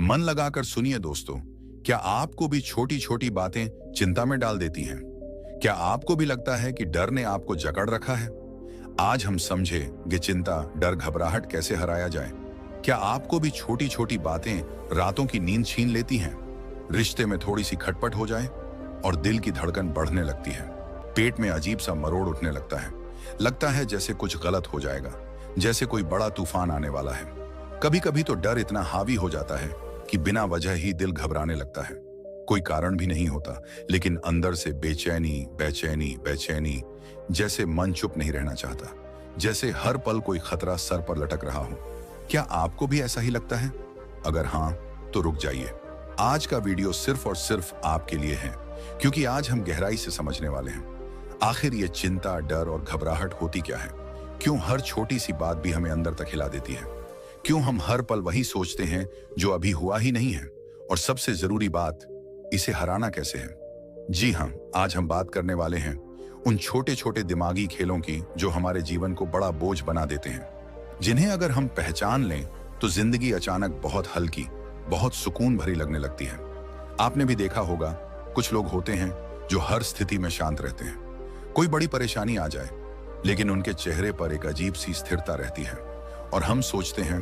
मन लगाकर सुनिए दोस्तों, क्या आपको भी छोटी छोटी बातें चिंता में डाल देती हैं? क्या आपको भी लगता है कि डर ने आपको जकड़ रखा है? आज हम समझे कि चिंता, डर, घबराहट कैसे हराया जाए। क्या आपको भी छोटी छोटी बातें रातों की नींद छीन लेती हैं? रिश्ते में थोड़ी सी खटपट हो जाए और दिल की धड़कन बढ़ने लगती है। पेट में अजीब सा मरोड़ उठने लगता है जैसे कुछ गलत हो जाएगा, जैसे कोई बड़ा तूफान आने वाला है। कभी कभी तो डर इतना हावी हो जाता है कि बिना वजह ही दिल घबराने लगता है। कोई कारण भी नहीं होता, लेकिन अंदर से बेचैनी बेचैनी बेचैनी, जैसे मन चुप नहीं रहना चाहता, जैसे हर पल कोई खतरा सर पर लटक रहा हो। क्या आपको भी ऐसा ही लगता है? अगर हाँ, तो रुक जाइए। आज का वीडियो सिर्फ और सिर्फ आपके लिए है, क्योंकि आज हम गहराई से समझने वाले हैं आखिर ये चिंता, डर और घबराहट होती क्या है। क्यों हर छोटी सी बात भी हमें अंदर तक हिला देती है? क्यों हम हर पल वही सोचते हैं जो अभी हुआ ही नहीं है? और सबसे जरूरी बात, इसे हराना कैसे है? जी हाँ, आज हम बात करने वाले हैं उन छोटे छोटे दिमागी खेलों की जो हमारे जीवन को बड़ा बोझ बना देते हैं, जिन्हें अगर हम पहचान लें तो जिंदगी अचानक बहुत हल्की, बहुत सुकून भरी लगने लगती है। आपने भी देखा होगा, कुछ लोग होते हैं जो हर स्थिति में शांत रहते हैं। कोई बड़ी परेशानी आ जाए, लेकिन उनके चेहरे पर एक अजीब सी स्थिरता रहती है और हम सोचते हैं,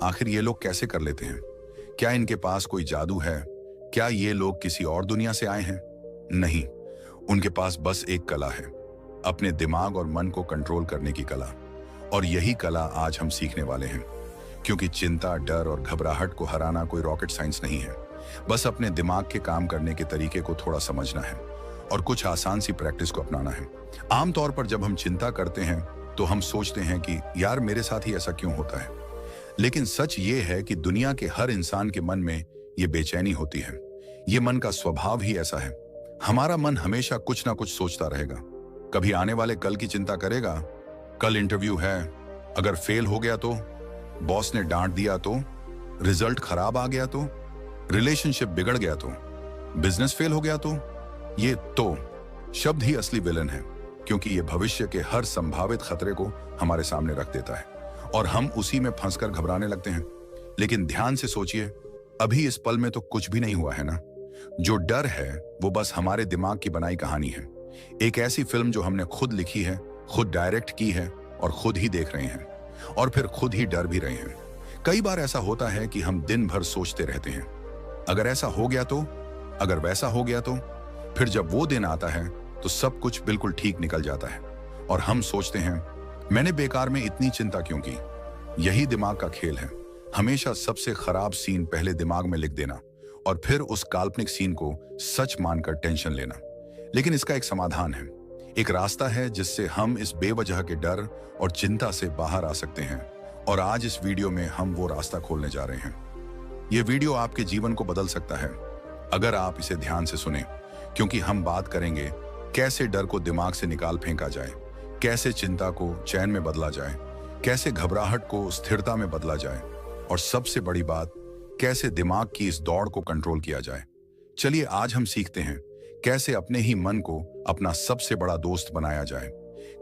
आखिर ये लोग कैसे कर लेते हैं? क्या इनके पास कोई जादू है? क्या ये लोग किसी और दुनिया से आए हैं? नहीं, उनके पास बस एक कला है, अपने दिमाग और मन को कंट्रोल करने की कला। और यही कला आज हम सीखने वाले हैं, क्योंकि चिंता, डर और घबराहट को हराना कोई रॉकेट साइंस नहीं है। बस अपने दिमाग के काम करने के तरीके को थोड़ा समझना है और कुछ आसान सी प्रैक्टिस को अपनाना है। आमतौर पर जब हम चिंता करते हैं तो हम सोचते हैं कि यार, मेरे साथ ही ऐसा क्यों होता है। लेकिन सच ये है कि दुनिया के हर इंसान के मन में ये बेचैनी होती है। ये मन का स्वभाव ही ऐसा है। हमारा मन हमेशा कुछ ना कुछ सोचता रहेगा। कभी आने वाले कल की चिंता करेगा, कल इंटरव्यू है, अगर फेल हो गया तो, बॉस ने डांट दिया तो, रिजल्ट खराब आ गया तो, रिलेशनशिप बिगड़ गया तो, बिजनेस फेल हो गया तो। ये तो शब्द ही असली विलन है, क्योंकि ये भविष्य के हर संभावित खतरे को हमारे सामने रख देता है और हम उसी में फंसकर घबराने लगते हैं। लेकिन ध्यान से सोचिए, अभी इस पल में तो कुछ भी नहीं हुआ है ना। जो डर है वो बस हमारे दिमाग की बनाई कहानी है, एक ऐसी फिल्म जो हमने खुद लिखी है, खुद डायरेक्ट की है और खुद ही देख रहे हैं और फिर खुद ही डर भी रहे हैं। कई बार ऐसा होता है कि हम दिन भर सोचते रहते हैं, अगर ऐसा हो गया तो, अगर वैसा हो गया तो। फिर जब वो दिन आता है तो सब कुछ बिल्कुल ठीक निकल जाता है और हम सोचते हैं, मैंने बेकार में इतनी चिंता क्यों की। यही दिमाग का खेल है, हमेशा सबसे खराब सीन पहले दिमाग में लिख देना और फिर उस काल्पनिक सीन को सच मानकर टेंशन लेना। लेकिन इसका एक समाधान है, एक रास्ता है जिससे हम इस बेवजह के डर और चिंता से बाहर आ सकते हैं। और आज इस वीडियो में हम वो रास्ता खोलने जा रहे हैं। ये वीडियो आपके जीवन को बदल सकता है अगर आप इसे ध्यान से सुने, क्योंकि हम बात करेंगे कैसे डर को दिमाग से निकाल फेंका जाए, कैसे चिंता को चैन में बदला जाए, कैसे घबराहट को स्थिरता में बदला जाए और सबसे बड़ी बात, कैसे दिमाग की इस दौड़ को कंट्रोल किया जाए। चलिए आज हम सीखते हैं कैसे अपने ही मन को अपना सबसे बड़ा दोस्त बनाया जाए,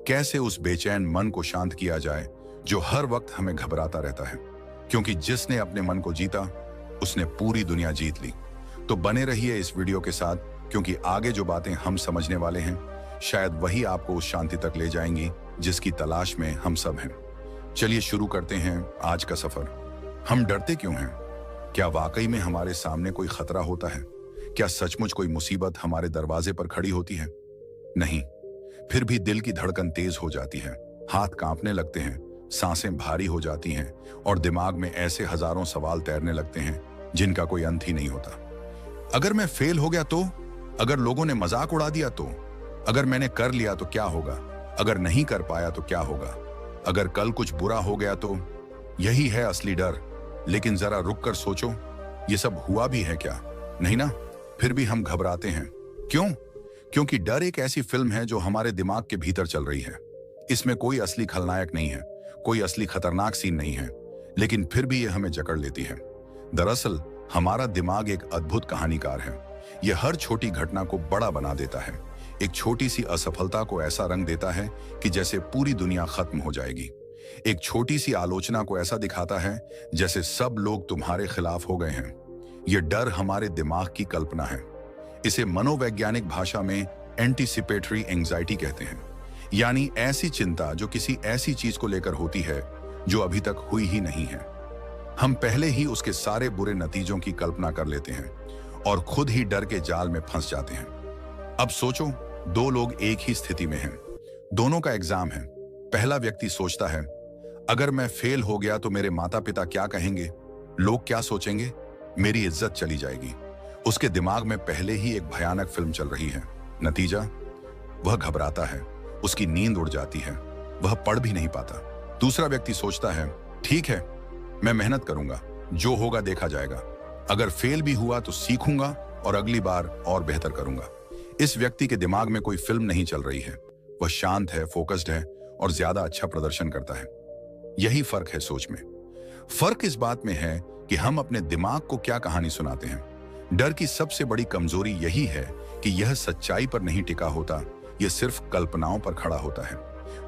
कैसे उस बेचैन मन को शांत किया जाए जो हर वक्त हमें घबराता रहता है। क्योंकि जिसने अपने मन को जीता, उसने पूरी दुनिया जीत ली। तो बने रहिए इस वीडियो के साथ, क्योंकि आगे जो बातें हम समझने वाले हैं शायद वही आपको उस शांति तक ले जाएंगी जिसकी तलाश में हम सब हैं। चलिए शुरू करते हैं आज का सफर। हम डरते क्यों हैं? क्या वाकई में हमारे सामने कोई खतरा होता है? क्या सचमुच कोई मुसीबत हमारे दरवाजे पर खड़ी होती है? नहीं, फिर भी दिल की धड़कन तेज हो जाती है, हाथ कांपने लगते हैं, सांसें भारी हो जाती हैं और दिमाग में ऐसे हजारों सवाल तैरने लगते हैं जिनका कोई अंत ही नहीं होता। अगर मैं फेल हो गया तो, अगर लोगों ने मजाक उड़ा दिया तो, अगर मैंने कर लिया तो क्या होगा, अगर नहीं कर पाया तो क्या होगा, अगर कल कुछ बुरा हो गया तो। यही है असली डर। लेकिन जरा रुक कर सोचो, ये सब हुआ भी है क्या? नहीं ना। फिर भी हम घबराते हैं। क्यों? क्योंकि डर एक ऐसी फिल्म है जो हमारे दिमाग के भीतर चल रही है। इसमें कोई असली खलनायक नहीं है, कोई असली खतरनाक सीन नहीं है, लेकिन फिर भी ये हमें जकड़ लेती है। दरअसल हमारा दिमाग एक अद्भुत कहानीकार है। यह हर छोटी घटना को बड़ा बना देता है, एक छोटी सी असफलता को ऐसा रंग देता है कि जैसे पूरी दुनिया खत्म हो जाएगी। एक छोटी सी आलोचना को ऐसा दिखाता है जैसे सब लोग तुम्हारे खिलाफ हो गए हैं। यह डर हमारे दिमाग की कल्पना है। इसे मनोवैज्ञानिक भाषा में एंटीसिपेटरी एंजाइटी कहते हैं, यानी ऐसी चिंता जो किसी ऐसी चीज को लेकर होती है जो अभी तक हुई ही नहीं है। हम पहले ही उसके सारे बुरे नतीजों की कल्पना कर लेते हैं और खुद ही डर के जाल में फंस जाते हैं। अब सोचो, दो लोग एक ही स्थिति में हैं, दोनों का एग्जाम है। पहला व्यक्ति सोचता है, अगर मैं फेल हो गया तो मेरे माता पिता क्या कहेंगे, लोग क्या सोचेंगे, मेरी इज्जत चली जाएगी। उसके दिमाग में पहले ही एक भयानक फिल्म चल रही है। नतीजा, वह घबराता है, उसकी नींद उड़ जाती है, वह पढ़ भी नहीं पाता। दूसरा व्यक्ति सोचता है, ठीक है, मैं मेहनत करूंगा, जो होगा देखा जाएगा। अगर फेल भी हुआ तो सीखूंगा और अगली बार और बेहतर करूंगा। इस व्यक्ति के दिमाग में कोई फिल्म नहीं चल रही है, वह शांत है, फोकस्ड है और ज्यादा अच्छा प्रदर्शन करता है। यही फर्क है सोच में। फर्क इस बात में है कि हम अपने दिमाग को क्या कहानी सुनाते हैं। डर की सबसे बड़ी कमजोरी यही है कि यह सच्चाई पर नहीं टिका होता, यह सिर्फ कल्पनाओं पर खड़ा होता है।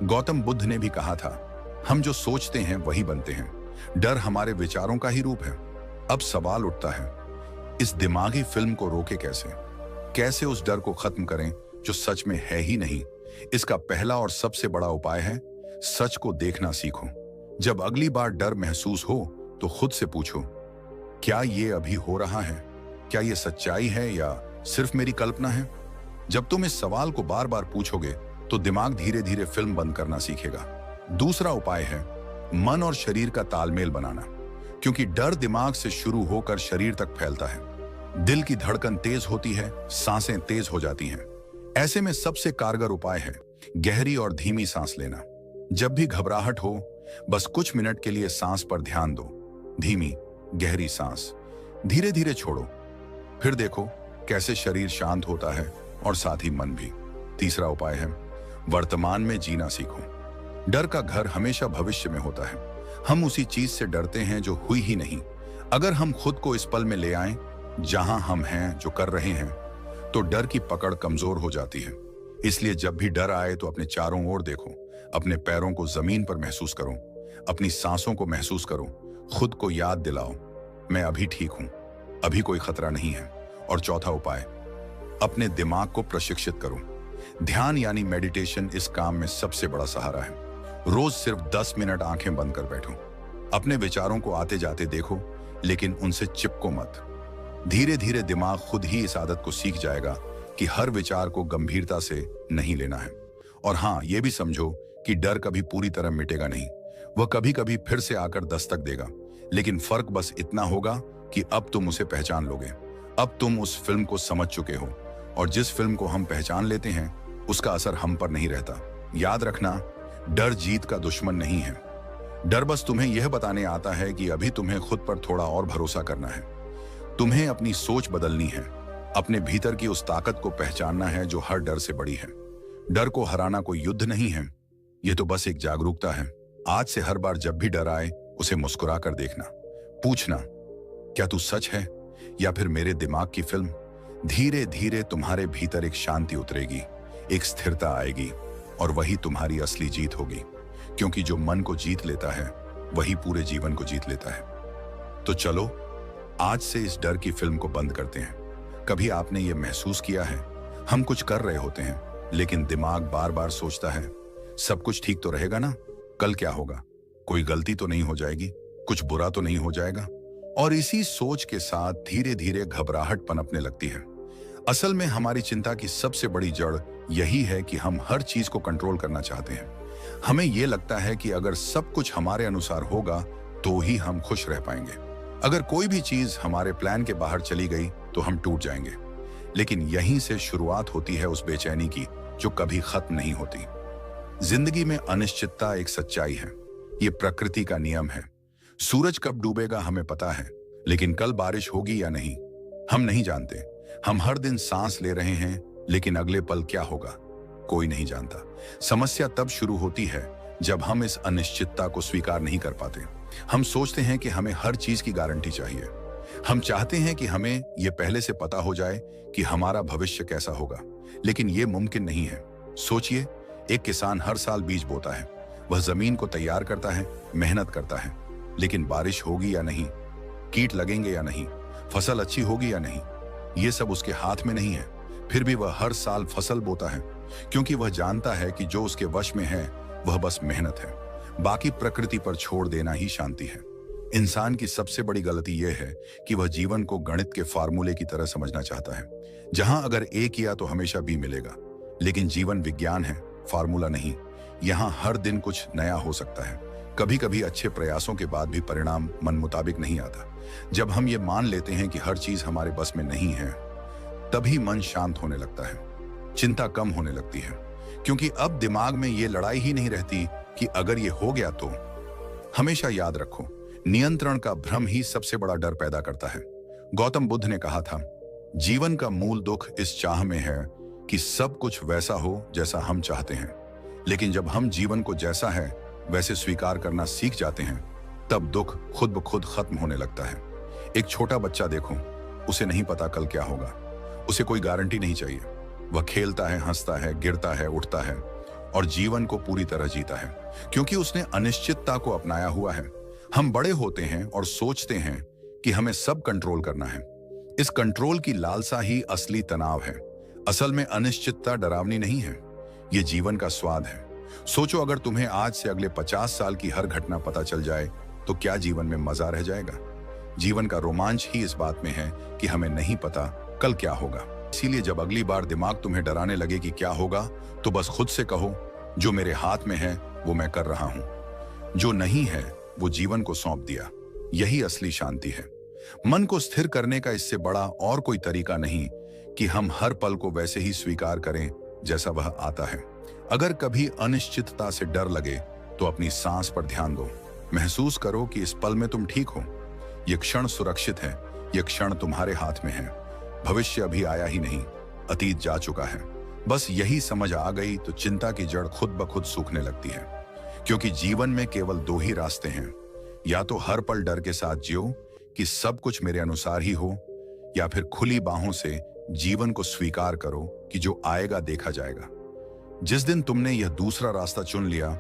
गौतम बुद्ध ने भी कहा था, हम जो सोचते हैं वही बनते हैं। डर हमारे विचारों का ही रूप है। अब सवाल उठता है, इस दिमागी फिल्म को रोके कैसे उस डर को खत्म करें जो सच में है ही नहीं। इसका पहला और सबसे बड़ा उपाय है, सच को देखना सीखो। जब अगली बार डर महसूस हो तो खुद से पूछो, क्या ये अभी हो रहा है, क्या ये सच्चाई है या सिर्फ मेरी कल्पना है। जब तुम इस सवाल को बार बार पूछोगे तो दिमाग धीरे धीरे फिल्म बंद करना सीखेगा। दूसरा उपाय है मन और शरीर का तालमेल बनाना, क्योंकि डर दिमाग से शुरू होकर शरीर तक फैलता है। दिल की धड़कन तेज होती है, सांसें तेज हो जाती हैं। ऐसे में सबसे कारगर उपाय है गहरी और धीमी सांस लेना। जब भी घबराहट हो, बस कुछ मिनट के लिए सांस पर ध्यान दो। धीमी गहरी सांस, धीरे धीरे छोड़ो, फिर देखो कैसे शरीर शांत होता है और साथ ही मन भी। तीसरा उपाय है वर्तमान में जीना सीखो। डर का घर हमेशा भविष्य में होता है। हम उसी चीज से डरते हैं जो हुई ही नहीं। अगर हम खुद को इस पल में ले आएं, जहां हम हैं, जो कर रहे हैं, तो डर की पकड़ कमजोर हो जाती है। इसलिए जब भी डर आए तो अपने चारों ओर देखो, अपने पैरों को जमीन पर महसूस करो, अपनी सांसों को महसूस करो, खुद को याद दिलाओ, मैं अभी ठीक हूं, अभी कोई खतरा नहीं है। और चौथा उपाय, अपने दिमाग को प्रशिक्षित करो। ध्यान यानी मेडिटेशन इस काम में सबसे बड़ा सहारा है। रोज सिर्फ 10 मिनट आंखें बंद कर बैठो, अपने विचारों को आते जाते देखो, लेकिन उनसे चिपको मत। धीरे धीरे दिमाग खुद ही इस आदत को सीख जाएगा कि हर विचार को गंभीरता से नहीं लेना है। और हाँ, यह भी समझो कि डर कभी पूरी तरह मिटेगा नहीं, वह कभी कभी फिर से आकर दस्तक देगा। लेकिन फर्क बस इतना होगा कि अब तुम उसे पहचान लोगे। अब तुम उस फिल्म को समझ चुके हो, और जिस फिल्म को हम पहचान लेते हैं उसका असर हम पर नहीं रहता। याद रखना, डर जीत का दुश्मन नहीं है। डर बस तुम्हें यह बताने आता है कि अभी तुम्हें खुद पर थोड़ा और भरोसा करना है। तुम्हें अपनी सोच बदलनी है, अपने भीतर की उस ताकत को पहचानना है जो हर डर से बड़ी है। डर को हराना कोई युद्ध नहीं है, यह तो बस एक जागरूकता है। आज से हर बार जब भी डर आए उसे मुस्कुरा कर देखना, पूछना, क्या तू सच है या फिर मेरे दिमाग की फिल्म। धीरे धीरे तुम्हारे भीतर एक शांति उतरेगी, एक स्थिरता आएगी, और वही तुम्हारी असली जीत होगी। क्योंकि जो मन को जीत लेता है वही पूरे जीवन को जीत लेता है। तो चलो आज से इस डर की फिल्म को बंद करते हैं। कभी आपने ये महसूस किया है, हम कुछ कर रहे होते हैं लेकिन दिमाग बार बार सोचता है, सब कुछ ठीक तो रहेगा ना, कल क्या होगा, कोई गलती तो नहीं हो जाएगी, कुछ बुरा तो नहीं हो जाएगा। और इसी सोच के साथ धीरे धीरे घबराहट पनपने लगती है। असल में हमारी चिंता की सबसे बड़ी जड़ यही है कि हम हर चीज को कंट्रोल करना चाहते हैं। हमें यह लगता है कि अगर सब कुछ हमारे अनुसार होगा तो ही हम खुश रह पाएंगे। अगर कोई भी चीज हमारे प्लान के बाहर चली गई तो हम टूट जाएंगे। लेकिन यहीं से शुरुआत होती है उस बेचैनी की जो कभी खत्म नहीं होती। जिंदगी में अनिश्चितता एक सच्चाई है, ये प्रकृति का नियम है। सूरज कब डूबेगा हमें पता है, लेकिन कल बारिश होगी या नहीं हम नहीं जानते। हम हर दिन सांस ले रहे हैं, लेकिन अगले पल क्या होगा कोई नहीं जानता। समस्या तब शुरू होती है जब हम इस अनिश्चितता को स्वीकार नहीं कर पाते। हम सोचते हैं कि हमें हर चीज की गारंटी चाहिए। हम चाहते हैं कि हमें यह पहले से पता हो जाए कि हमारा भविष्य कैसा होगा, लेकिन यह मुमकिन नहीं है। सोचिए, एक किसान हर साल बीज बोता है, वह जमीन को तैयार करता है, मेहनत करता है, लेकिन बारिश होगी या नहीं, कीट लगेंगे या नहीं, फसल अच्छी होगी या नहीं, ये सब उसके हाथ में नहीं है। फिर भी वह हर साल फसल बोता है, क्योंकि वह जानता है कि जो उसके वश में है वह बस मेहनत है। बाकी प्रकृति पर छोड़ देना ही शांति है। इंसान की सबसे बड़ी गलती यह है कि वह जीवन को गणित के फार्मूले की तरह समझना चाहता है, जहां अगर ए किया तो हमेशा बी मिलेगा। लेकिन जीवन विज्ञान है, फार्मूला नहीं। यहाँ हर दिन कुछ नया हो सकता है। कभी कभी अच्छे प्रयासों के बाद भी परिणाम मन मुताबिक नहीं आता। जब हम ये मान लेते हैं कि हर चीज हमारे बस में नहीं है, तभी मन शांत होने लगता है, चिंता कम होने लगती है, क्योंकि अब दिमाग में ये लड़ाई ही नहीं रहती कि अगर ये हो गया तो। हमेशा याद रखो, नियंत्रण का भ्रम ही सबसे बड़ा डर पैदा करता है। गौतम बुद्ध ने कहा था, जीवन का मूल दुख इस चाह में है कि सब कुछ वैसा हो जैसा हम चाहते हैं। लेकिन जब हम जीवन को जैसा है वैसे स्वीकार करना सीख जाते हैं, तब दुख खुद ब खुद खत्म होने लगता है। एक छोटा बच्चा देखो, उसे नहीं पता कल क्या होगा, उसे कोई गारंटी नहीं चाहिए। वह खेलता है, हंसता है, गिरता है, उठता है और जीवन को पूरी तरह जीता है, क्योंकि उसने अनिश्चितता को अपनाया हुआ है। हम बड़े होते हैं और सोचते हैं कि हमें सब कंट्रोल करना है। इस कंट्रोल की लालसा ही असली तनाव है। असल में अनिश्चितता डरावनी नहीं है, ये जीवन का स्वाद है। सोचो, अगर तुम्हें आज से अगले 50 साल की हर घटना पता चल जाए तो क्या जीवन में मजा रह जाएगा? जीवन का रोमांच ही इस बात में है कि हमें नहीं पता कल क्या होगा। इसीलिए जब अगली बार दिमाग तुम्हें डराने लगे कि क्या होगा, तो बस खुद से कहो, जो मेरे हाथ में है वो मैं कर रहा हूं, जो नहीं है वो जीवन को सौंप दिया। यही असली शांति है। मन को स्थिर करने का इससे बड़ा और कोई तरीका नहीं कि हम हर पल को वैसे ही स्वीकार करें जैसा वह आता है। अगर कभी अनिश्चितता से डर लगे तो अपनी सांस पर ध्यान दो। महसूस करो कि इस पल में तुम ठीक हो, यह क्षण सुरक्षित है, यह क्षण तुम्हारे हाथ में है। भविष्य अभी आया ही नहीं, अतीत जा चुका है। बस यही समझ आ गई तो चिंता की जड़ खुद ब खुद सूखने लगती है, क्योंकि जीवन में केवल दो ही रास्ते हैं। या तो हर पल डर के साथ जियो कि सब कुछ मेरे अनुसार ही हो, या फिर खुली बाहों से जीवन को स्वीकार करो कि जो आएगा देखा जाएगा। जिस दिन तुमने यह दूसरा रास्ता चुन लिया,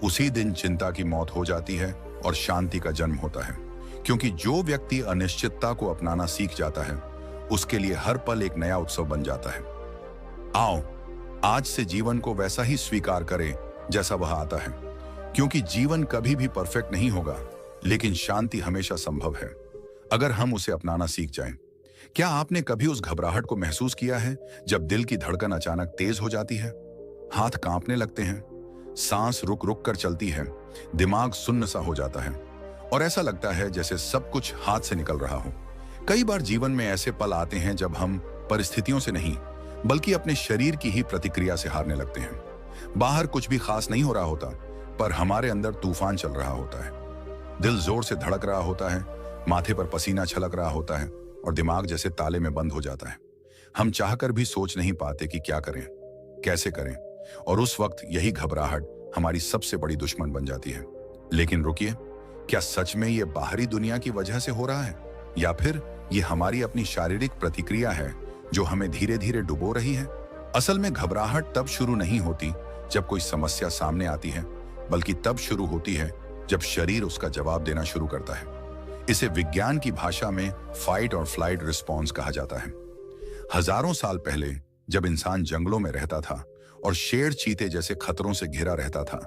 उसी दिन चिंता की मौत हो जाती है और शांति का जन्म होता है। क्योंकि जो व्यक्ति अनिश्चितता को अपनाना सीख जाता है, उसके लिए हर पल एक नया उत्सव बन जाता है। आओ, आज से जीवन को वैसा ही स्वीकार करें जैसा वह आता है, क्योंकि जीवन कभी भी परफेक्ट नहीं होगा, लेकिन शांति हमेशा संभव है अगर हम उसे अपनाना सीख जाएं। क्या आपने कभी उस घबराहट को महसूस किया है जब दिल की धड़कन अचानक तेज हो जाती है, हाथ कांपने लगते हैं, सांस रुक रुक कर चलती है, दिमाग सुन्न सा हो जाता है और ऐसा लगता है जैसे सब कुछ हाथ से निकल रहा हो? कई बार जीवन में ऐसे पल आते हैं जब हम परिस्थितियों से नहीं, बल्कि अपने शरीर की ही प्रतिक्रिया से हारने लगते हैं। बाहर कुछ भी खास नहीं हो रहा होता, पर हमारे अंदर तूफान चल रहा होता है। दिल जोर से धड़क रहा होता है, माथे पर पसीना छलक रहा होता है और दिमाग जैसे ताले में बंद हो जाता है। हम चाहकर भी सोच नहीं पाते कि क्या करें, कैसे करें, और उस वक्त यही घबराहट हमारी सबसे बड़ी दुश्मन बन जाती है। लेकिन रुकिए, क्या सच में ये बाहरी दुनिया की वजह से हो रहा है, या फिर ये हमारी अपनी शारीरिक प्रतिक्रिया है जो हमें धीरे धीरे डुबो रही है? असल में घबराहट तब शुरू नहीं होती जब कोई समस्या सामने आती है, बल्कि तब शुरू होती है जब शरीर उसका जवाब देना शुरू करता है। इसे विज्ञान की भाषा में फाइट और फ्लाइट रिस्पॉन्स कहा जाता है। हजारों साल पहले जब इंसान जंगलों में रहता था और शेर चीते जैसे खतरों से घिरा रहता था,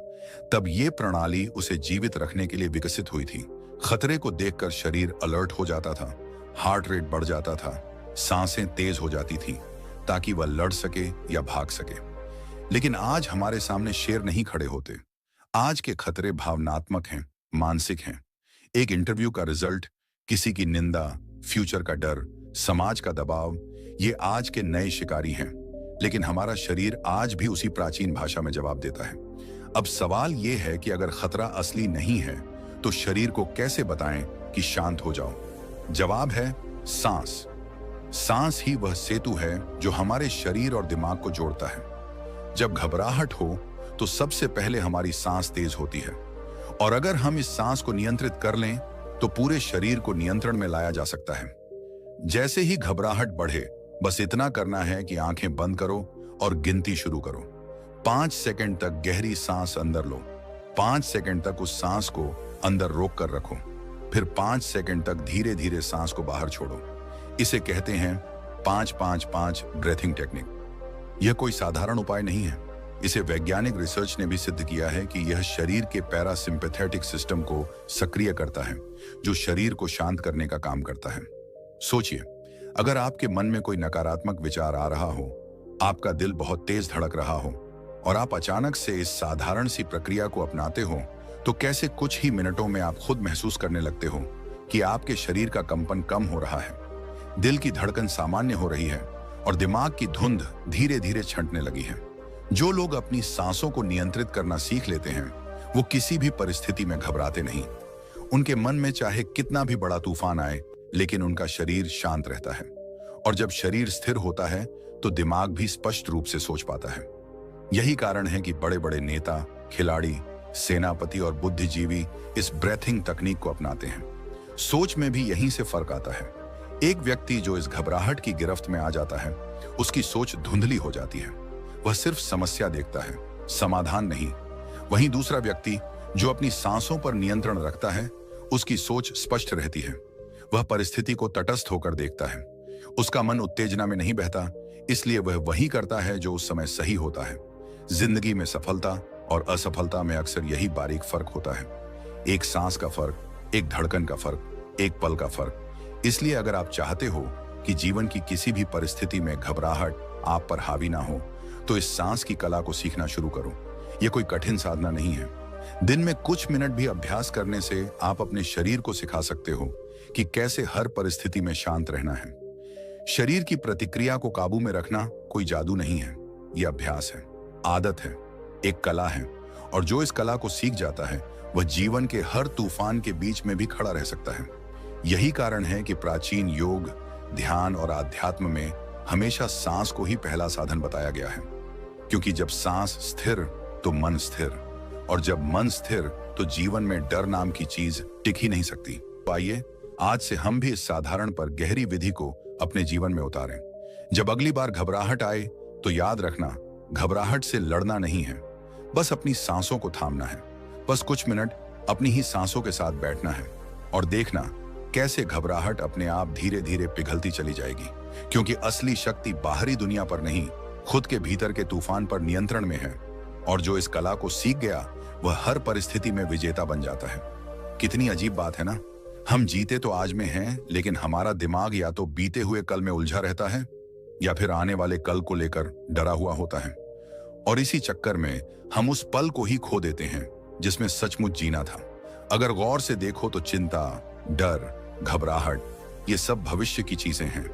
तब ये प्रणाली उसे जीवित रखने के लिए विकसित हुई थी। खतरे को देखकर शरीर अलर्ट हो जाता था, हार्ट रेट बढ़ जाता था, सांसें तेज हो जाती थी ताकि वह लड़ सके या भाग सके। लेकिन आज हमारे सामने शेर नहीं खड़े होते। आज के खतरे भावनात्मक हैं, मानसिक हैं। एक इंटरव्यू का रिजल्ट, किसी की निंदा, फ्यूचर का डर, समाज का दबाव, ये आज के नए शिकारी हैं। लेकिन हमारा शरीर आज भी उसी प्राचीन भाषा में जवाब देता है। अब सवाल यह है कि अगर खतरा असली नहीं है तो शरीर को कैसे बताएं कि शांत हो जाओ? जवाब है सांस। सांस ही वह सेतु है जो हमारे शरीर और दिमाग को जोड़ता है। जब घबराहट हो तो सबसे पहले हमारी सांस तेज होती है, और अगर हम इस सांस को नियंत्रित कर लें तो पूरे शरीर को नियंत्रण में लाया जा सकता है। जैसे ही घबराहट बढ़े, बस इतना करना है कि आंखें बंद करो और गिनती शुरू करो। 5 सेकंड तक गहरी सांस अंदर लो, 5 सेकंड तक उस सांस को अंदर रोक कर रखो, फिर 5 सेकंड तक धीरे धीरे सांस को बाहर छोड़ो। इसे कहते हैं 5-5-5 ब्रेथिंग टेक्निक। यह कोई साधारण उपाय नहीं है। इसे वैज्ञानिक रिसर्च ने भी सिद्ध किया है कि यह शरीर के पैरासिम्पैथेटिक सिस्टम को सक्रिय करता है, जो शरीर को शांत करने का काम करता है। सोचिए, अगर आपके मन में कोई नकारात्मक विचार आ रहा हो, आपका दिल बहुत तेज धड़क रहा हो और आप अचानक से इस साधारण सी प्रक्रिया को अपनाते हो, तो कैसे कुछ ही मिनटों में आप खुद महसूस करने लगते हो कि आपके शरीर का कंपन कम हो रहा है, दिल की धड़कन सामान्य हो रही है और दिमाग की धुंध धीरे धीरे छंटने लगी है। जो लोग अपनी सांसों को नियंत्रित करना सीख लेते हैं, वो किसी भी परिस्थिति में घबराते नहीं। उनके मन में चाहे कितना भी बड़ा तूफान आए, लेकिन उनका शरीर शांत रहता है। और जब शरीर स्थिर होता है, तो दिमाग भी स्पष्ट रूप से सोच पाता है। यही कारण है कि बड़े बड़े नेता, खिलाड़ी, सेनापति और बुद्धिजीवी इस ब्रेथिंग तकनीक को अपनाते हैं। सोच में भी यहीं से फर्क आता है। एक व्यक्ति जो इस घबराहट की गिरफ्त में आ जाता है, उसकी सोच धुंधली हो जाती है। वह सिर्फ समस्या देखता है, समाधान नहीं। वहीं दूसरा व्यक्ति जो अपनी सांसों पर नियंत्रण रखता है, उसकी सोच स्पष्ट रहती है। वह परिस्थिति को तटस्थ होकर देखता है। उसका मन उत्तेजना में नहीं बहता, इसलिए वह वही करता है जो उस समय सही होता है। जिंदगी में सफलता और असफलता में अक्सर यही बारीक फर्क होता है। एक सांस का फर्क, एक धड़कन का फर्क, एक पल का फर्क। इसलिए अगर आप चाहते हो कि जीवन की किसी भी परिस्थिति में घबराहट आप पर हावी ना हो, तो इस सांस की कला को सीखना शुरू करो। यह कोई कठिन साधना नहीं है। दिन में कुछ मिनट भी अभ्यास करने से आप अपने शरीर को सिखा सकते हो कि कैसे हर परिस्थिति में शांत रहना है। शरीर की प्रतिक्रिया को काबू में रखना कोई जादू नहीं है, यह अभ्यास है, आदत है, एक कला है। और जो इस कला को सीख जाता है, वह जीवन के हर तूफान के बीच में भी खड़ा रह सकता है। यही कारण है कि प्राचीन योग, ध्यान और आध्यात्म में हमेशा सांस को ही पहला साधन बताया गया है। क्योंकि जब सांस स्थिर तो मन स्थिर, और जब मन स्थिर तो जीवन में डर नाम की चीज टिक ही नहीं सकती। तो आइए आज से हम भी इस साधारण पर गहरी विधि को अपने जीवन में उतारें। जब अगली बार घबराहट आए, तो याद रखना, घबराहट से लड़ना नहीं है, बस अपनी सांसों को थामना है। बस कुछ मिनट अपनी ही सांसों के साथ बैठना है और देखना कैसे घबराहट अपने आप धीरे धीरे पिघलती चली जाएगी। क्योंकि असली शक्ति बाहरी दुनिया पर नहीं, खुद के भीतर के तूफान पर नियंत्रण में है। और जो इस कला को सीख गया, वह हर परिस्थिति में विजेता बन जाता है। कितनी अजीब बात है ना। हम जीते तो आज में हैं, लेकिन हमारा दिमाग या तो बीते हुए कल में उलझा रहता है या फिर आने वाले कल को लेकर डरा हुआ होता है। और इसी चक्कर में हम उस पल को ही खो देते हैं जिसमें सचमुच जीना था। अगर गौर से देखो तो चिंता, डर, घबराहट, ये सब भविष्य की चीजें हैं।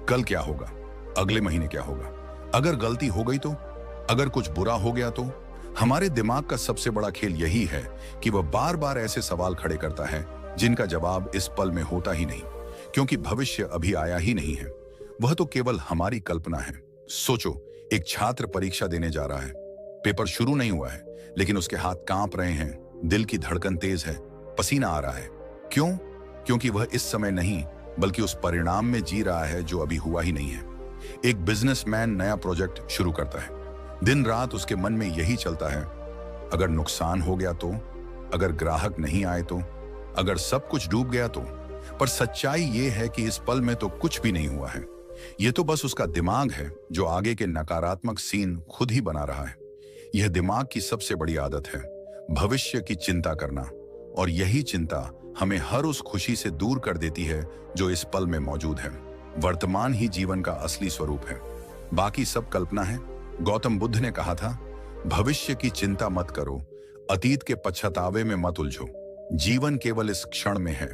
कल क्या होगा, अगले महीने क्या होगा, अगर गलती हो गई तो, अगर कुछ बुरा हो गया तो। हमारे दिमाग का सबसे बड़ा खेल यही है कि वह बार बार ऐसे सवाल खड़े करता है जिनका जवाब इस पल में होता ही नहीं, क्योंकि भविष्य अभी आया ही नहीं है। वह तो केवल हमारी कल्पना है। सोचो, एक छात्र परीक्षा देने जा रहा है। पेपर शुरू नहीं हुआ है, लेकिन उसके हाथ कांप रहे हैं, दिल की धड़कन तेज है, पसीना आ रहा है। क्यों? क्योंकि वह इस समय नहीं, बल्कि उस परिणाम में जी रहा है जो अभी हुआ ही नहीं है। एक बिजनेसमैन नया प्रोजेक्ट शुरू करता है। दिन रात उसके मन में यही चलता है, अगर नुकसान हो गया तो, अगर ग्राहक नहीं आए तो, अगर सब कुछ डूब गया तो। पर सच्चाई ये है कि इस पल में तो कुछ भी नहीं हुआ है। यह तो बस उसका दिमाग है जो आगे के नकारात्मक सीन खुद ही बना रहा है। यह दिमाग की सबसे बड़ी आदत है, भविष्य की चिंता करना। और यही चिंता हमें हर उस खुशी से दूर कर देती है जो इस पल में मौजूद है। वर्तमान ही जीवन का असली स्वरूप है, बाकी सब कल्पना है। गौतम बुद्ध ने कहा था, भविष्य की चिंता मत करो, अतीत के पछतावे में मत उलझो, जीवन केवल इस क्षण में है।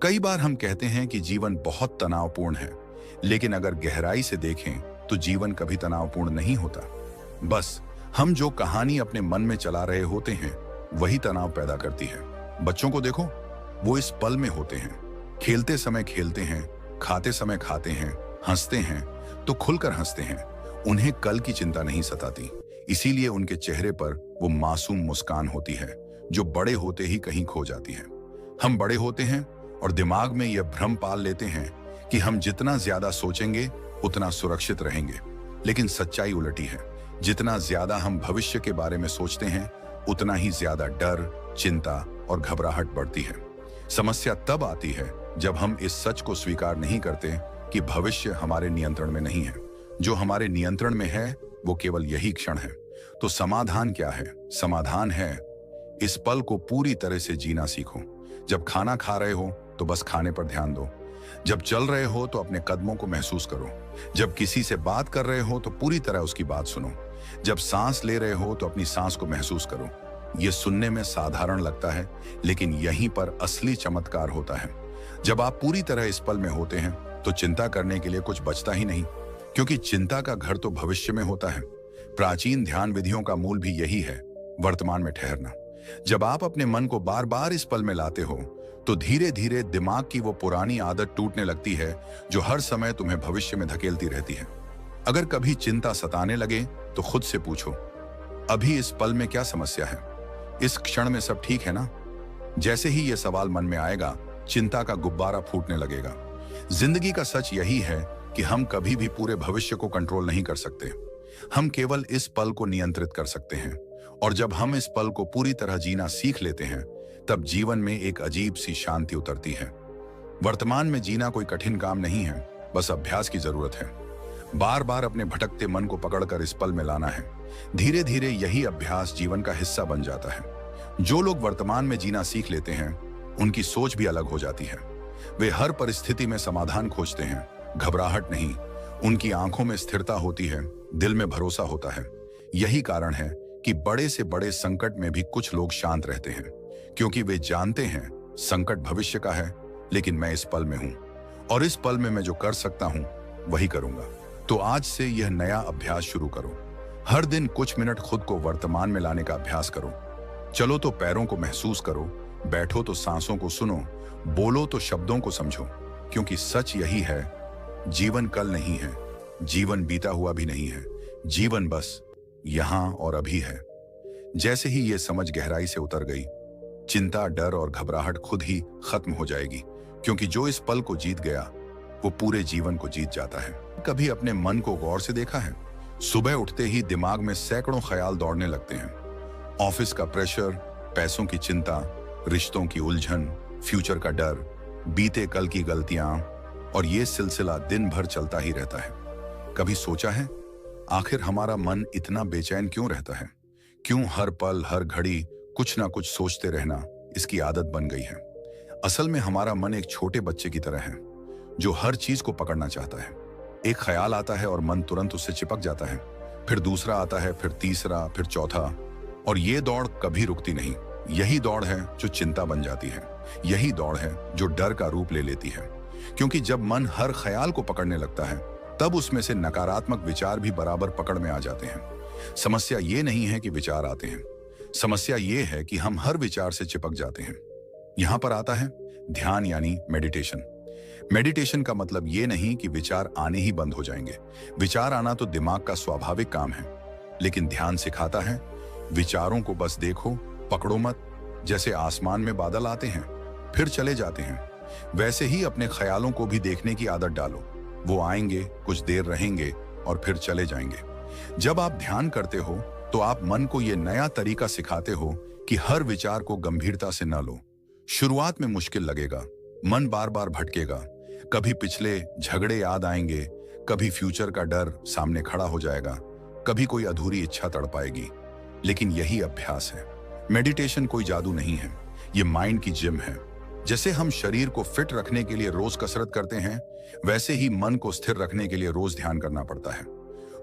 कई बार हम कहते हैं कि जीवन बहुत तनावपूर्ण है, लेकिन अगर गहराई से देखें तो जीवन कभी तनावपूर्ण नहीं होता। बस हम जो कहानी अपने मन में चला रहे होते हैं, वही तनाव पैदा करती है। बच्चों को देखो, वो इस पल में होते हैं, खेलते समय खेलते हैं, खाते समय खाते हैं, हंसते हैं तो खुलकर हंसते हैं। उन्हें कल की चिंता नहीं सताती, इसीलिए उनके चेहरे पर वो मासूम मुस्कान होती है जो बड़े होते ही कहीं खो जाती है। हम बड़े होते हैं और दिमाग में यह भ्रम पाल लेते हैं कि हम जितना ज्यादा सोचेंगे उतना सुरक्षित रहेंगे, लेकिन सच्चाई उलटी है। जितना ज्यादा हम भविष्य के बारे में सोचते हैं, उतना ही ज्यादा डर, चिंता और घबराहट बढ़ती है। समस्या तब आती है जब हम इस सच को स्वीकार नहीं करते कि भविष्य हमारे नियंत्रण में नहीं है। जो हमारे नियंत्रण में है वो केवल यही क्षण है। तो समाधान क्या है? समाधान है इस पल को पूरी तरह से जीना सीखो। जब खाना खा रहे हो तो बस खाने पर ध्यान दो। जब चल रहे हो तो अपने कदमों को महसूस करो। जब किसी से बात कर रहे हो तो पूरी तरह उसकी बात सुनो। जब सांस ले रहे हो तो अपनी सांस को महसूस करो। यह सुनने में साधारण लगता है, लेकिन यहीं पर असली चमत्कार होता है। जब आप पूरी तरह इस पल में होते हैं तो चिंता करने के लिए कुछ बचता ही नहीं, क्योंकि चिंता का घर तो भविष्य में होता है। प्राचीन ध्यान विधियों का मूल भी यही है, वर्तमान में ठहरना। जब आप अपने मन को बार बार इस पल में लाते हो तो धीरे धीरे दिमाग की वो पुरानी आदत टूटने लगती है जो हर समय तुम्हें भविष्य में धकेलती रहती है। अगर कभी चिंता सताने लगे तो खुद से पूछो, अभी इस पल में क्या समस्या है? इस क्षण में सब ठीक है ना? जैसे ही यह सवाल मन में आएगा, चिंता का गुब्बारा फूटने लगेगा। जिंदगी का सच यही है कि हम कभी भी पूरे भविष्य को कंट्रोल नहीं कर सकते। हम केवल इस पल को नियंत्रित कर सकते हैं। और जब हम इस पल को पूरी तरह जीना सीख लेते हैं, तब जीवन में एक अजीब सी शांति उतरती है। वर्तमान में जीना कोई कठिन काम नहीं है, बस अभ्यास की जरूरत है। बार बार अपने भटकते मन को पकड़कर इस पल में लाना है। धीरे धीरे यही अभ्यास जीवन का हिस्सा बन जाता है। जो लोग वर्तमान में जीना सीख लेते हैं, उनकी सोच भी अलग हो जाती है। वे हर परिस्थिति में समाधान खोजते हैं, घबराहट नहीं। उनकी आंखों में स्थिरता होती है, दिल में भरोसा होता है। यही कारण है कि बड़े से बड़े संकट में भी कुछ लोग शांत रहते हैं, क्योंकि वे जानते हैं संकट भविष्य का है, लेकिन मैं इस पल में हूं और इस पल में मैं जो कर सकता हूं वही करूंगा। तो आज से यह नया अभ्यास शुरू करो। हर दिन कुछ मिनट खुद को वर्तमान में लाने का अभ्यास करो। चलो तो पैरों को महसूस करो, बैठो तो सांसों को सुनो, बोलो तो शब्दों को समझो। क्योंकि सच यही है, जीवन कल नहीं है, जीवन बीता हुआ भी नहीं है, जीवन बस यहां और अभी है। जैसे ही यह समझ गहराई से उतर गई, चिंता, डर और घबराहट खुद ही खत्म हो जाएगी, क्योंकि जो इस पल को जीत गया वो पूरे जीवन को जीत जाता है। कभी अपने मन को गौर से देखा है? सुबह उठते ही दिमाग में सैकड़ों ख्याल दौड़ने लगते हैं। ऑफिस का प्रेशर, पैसों की चिंता, रिश्तों की उलझन, फ्यूचर का डर, बीते कल की गलतियां, और ये सिलसिला दिन भर चलता ही रहता है। कभी सोचा है आखिर हमारा मन इतना बेचैन क्यों रहता है? क्यों हर पल हर घड़ी कुछ ना कुछ सोचते रहना इसकी आदत बन गई है? असल में हमारा मन एक छोटे बच्चे की तरह है जो हर चीज को पकड़ना चाहता है। एक ख्याल आता है और मन तुरंत उससे चिपक जाता है, फिर दूसरा आता है, फिर तीसरा, फिर चौथा, और ये दौड़ कभी रुकती नहीं। यही दौड़ है जो चिंता बन जाती है, यही दौड़ है जो डर का रूप ले लेती है। क्योंकि जब मन हर ख्याल को पकड़ने लगता है, तब उसमें से नकारात्मक विचार भी बराबर पकड़ में आ जाते हैं। समस्या ये नहीं है कि विचार आते हैं, समस्या ये है कि हम हर विचार से चिपक जाते हैं। यहां पर आता है ध्यान यानी मेडिटेशन। मेडिटेशन का मतलब ये नहीं कि विचार आने ही बंद हो जाएंगे। विचार आना तो दिमाग का स्वाभाविक काम है, लेकिन ध्यान सिखाता है विचारों को बस देखो, पकड़ो मत। जैसे आसमान में बादल आते हैं फिर चले जाते हैं, वैसे ही अपने ख्यालों को भी देखने की आदत डालो। वो आएंगे, कुछ देर रहेंगे और फिर चले जाएंगे। जब आप ध्यान करते हो तो आप मन को यह नया तरीका सिखाते हो कि हर विचार को गंभीरता से न लो। शुरुआत में मुश्किल लगेगा, मन बार बार भटकेगा, कभी पिछले झगड़े याद आएंगे, कभी फ्यूचर का डर सामने खड़ा हो जाएगा, कभी कोई अधूरी इच्छा तड़पाएगी। लेकिन यही अभ्यास है। मेडिटेशन कोई जादू नहीं है, ये माइंड की जिम है। जैसे हम शरीर को फिट रखने के लिए रोज कसरत करते हैं, वैसे ही मन को स्थिर रखने के लिए रोज ध्यान करना पड़ता है।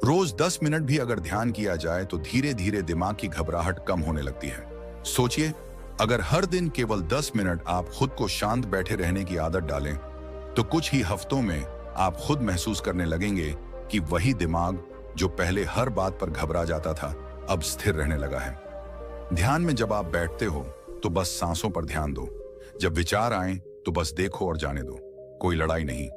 रोज 10 मिनट भी अगर ध्यान किया जाए तो धीरे धीरे दिमाग की घबराहट कम होने लगती है। सोचिए, अगर हर दिन केवल 10 मिनट आप खुद को शांत बैठे रहने की आदत डालें, तो कुछ ही हफ्तों में आप खुद महसूस करने लगेंगे कि वही दिमाग जो पहले हर बात पर घबरा जाता था, अब स्थिर रहने लगा है। ध्यान में जब आप बैठते हो तो बस सांसों पर ध्यान दो। जब विचार आए तो बस देखो और जाने दो। कोई लड़ाई नहीं,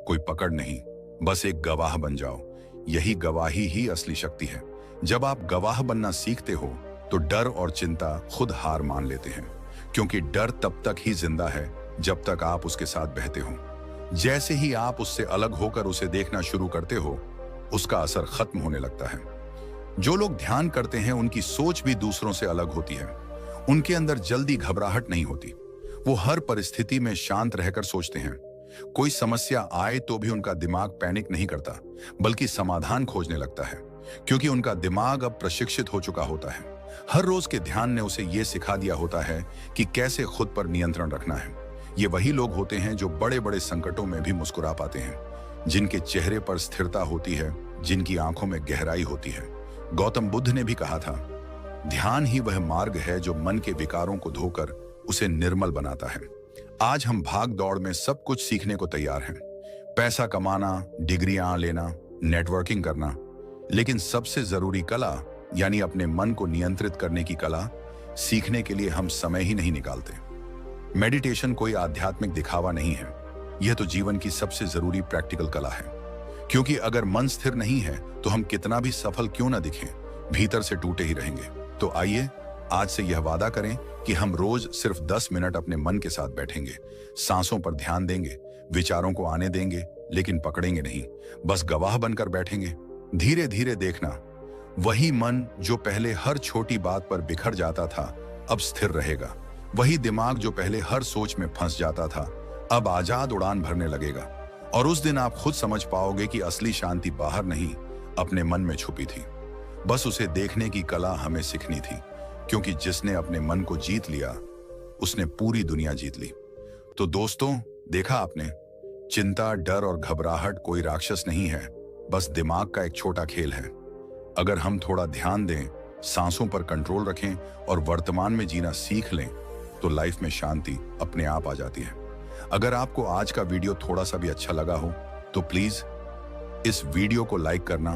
कोई पकड़ नहीं, बस एक गवाह बन जाओ। यही गवाही ही असली शक्ति है। जब आप गवाह बनना सीखते हो तो डर और चिंता खुद हार मान लेते हैं, क्योंकि डर तब तक ही जिंदा है जब तक आप उसके साथ बहते हो। जैसे ही आप उससे अलग होकर उसे देखना शुरू करते हो, उसका असर खत्म होने लगता है। जो लोग ध्यान करते हैं उनकी सोच भी दूसरों से अलग होती है। उनके अंदर जल्दी घबराहट नहीं होती, वो हर परिस्थिति में शांत रहकर सोचते हैं। कोई समस्या आए तो भी उनका दिमाग पैनिक नहीं करता, बल्कि समाधान खोजने लगता है, क्योंकि उनका दिमाग अब प्रशिक्षित हो चुका होता है। हर रोज के ध्यान ने उसे यह सिखा दिया होता है कि कैसे खुद पर नियंत्रण रखना है। ये वही लोग होते हैं जो बड़े बड़े संकटों में भी मुस्कुरा पाते हैं, जिनके चेहरे पर स्थिरता होती है, जिनकी आंखों में गहराई होती है। गौतम बुद्ध ने भी कहा था, ध्यान ही वह मार्ग है जो मन के विकारों को धोकर उसे निर्मल बनाता है। आज हम भाग दौड़ में सब कुछ सीखने को तैयार हैं, पैसा कमाना, डिग्रियां लेना, नेटवर्किंग करना, लेकिन सबसे जरूरी कला यानी अपने मन को नियंत्रित करने की कला सीखने के लिए हम समय ही नहीं निकालते। मेडिटेशन कोई आध्यात्मिक दिखावा नहीं है, यह तो जीवन की सबसे जरूरी प्रैक्टिकल कला है। क्योंकि अगर मन स्थिर नहीं है तो हम कितना भी सफल क्यों ना दिखें, भीतर से टूटे ही रहेंगे। तो आइए आज से यह वादा करें कि हम रोज सिर्फ 10 मिनट अपने मन के साथ बैठेंगे, सांसों पर ध्यान देंगे, विचारों को आने देंगे, लेकिन पकड़ेंगे नहीं, बस गवाह बनकर बैठेंगे। धीरे धीरे देखना, वही मन जो पहले हर छोटी बात पर बिखर जाता था अब स्थिर रहेगा। वही दिमाग जो पहले हर सोच में फंस जाता था अब आजाद उड़ान भरने लगेगा। और उस दिन आप खुद समझ पाओगे कि असली शांति बाहर नहीं, अपने मन में छुपी थी। बस उसे देखने की कला हमें सीखनी थी, क्योंकि जिसने अपने मन को जीत लिया उसने पूरी दुनिया जीत ली। तो दोस्तों, देखा आपने, चिंता, डर और घबराहट कोई राक्षस नहीं है, बस दिमाग का एक छोटा खेल है। अगर हम थोड़ा ध्यान दें, सांसों पर कंट्रोल रखें और वर्तमान में जीना सीख लें तो लाइफ में शांति अपने आप आ जाती है। अगर आपको आज का वीडियो थोड़ा सा भी अच्छा लगा हो तो प्लीज इस वीडियो को लाइक करना,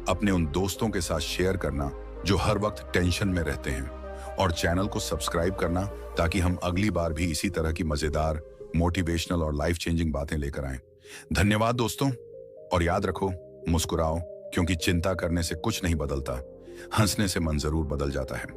अपने उन दोस्तों के साथ शेयर करना जो हर वक्त टेंशन में रहते हैं, और चैनल को सब्सक्राइब करना ताकि हम अगली बार भी इसी तरह की मजेदार, मोटिवेशनल और लाइफ चेंजिंग बातें लेकर आएं। धन्यवाद दोस्तों, और याद रखो, मुस्कुराओ, क्योंकि चिंता करने से कुछ नहीं बदलता, हंसने से मन जरूर बदल जाता है।